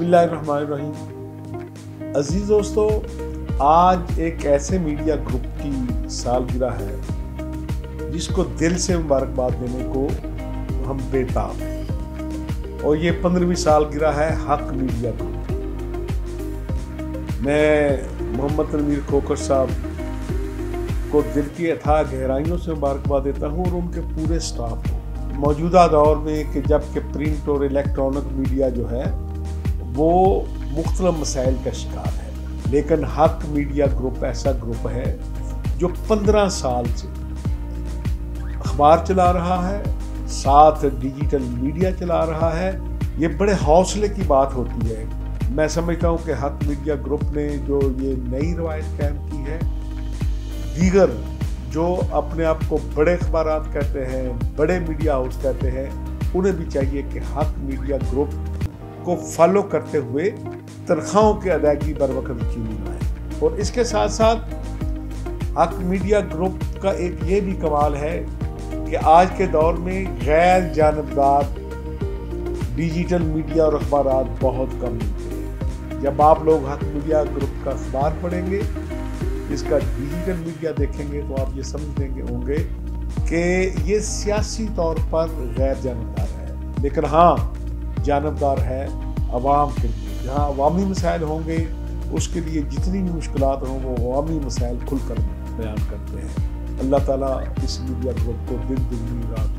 बिस्मिल्लाहिर्रहमानिर्रहीम। अजीज दोस्तों, आज एक ऐसे मीडिया ग्रुप की सालगिरह है जिसको दिल से मुबारकबाद देने को हम बेताब हैं, और ये 15वीं सालगिरह है हक मीडिया ग्रुप। मैं मोहम्मद रणवीर खोखर साहब को दिल की अथाह गहराइयों से मुबारकबाद देता हूँ और उनके पूरे स्टाफ को। मौजूदा दौर में कि जबकि प्रिंट और इलेक्ट्रॉनिक मीडिया जो है वो मुख्तलिफ मसाइल का शिकार है, लेकिन हक मीडिया ग्रुप ऐसा ग्रुप है जो 15 साल से अखबार चला रहा है, साथ डिजिटल मीडिया चला रहा है। ये बड़े हौसले की बात होती है। मैं समझता हूँ कि हक मीडिया ग्रुप ने जो ये नई रवायत कायम की है, दीगर जो अपने आप को बड़े अखबारात कहते हैं, बड़े मीडिया हाउस कहते हैं, उन्हें भी चाहिए कि हक मीडिया ग्रुप को फॉलो करते हुए तनख्वाहों की अदायगी बर वक्त यकीनी बनाएं। और इसके साथ साथ हक मीडिया ग्रुप का एक ये भी कमाल है कि आज के दौर में गैर जानबदार डिजिटल मीडिया और अखबारात बहुत कम मिलते हैं। जब आप लोग हक मीडिया ग्रुप का अखबार पढ़ेंगे, इसका डिजिटल मीडिया देखेंगे, तो आप ये समझ लेंगे होंगे कि ये सियासी तौर पर गैर जानबदार है, लेकिन हाँ जानबदार है अवाम के लिए। जहाँ अवामी मसाइल होंगे उसके लिए जितनी भी मुश्किलात हों वो अवामी मसाइल खुलकर बयान करते हैं। अल्लाह ताला इस मीडिया ग्रुप को दिन दुगनी रात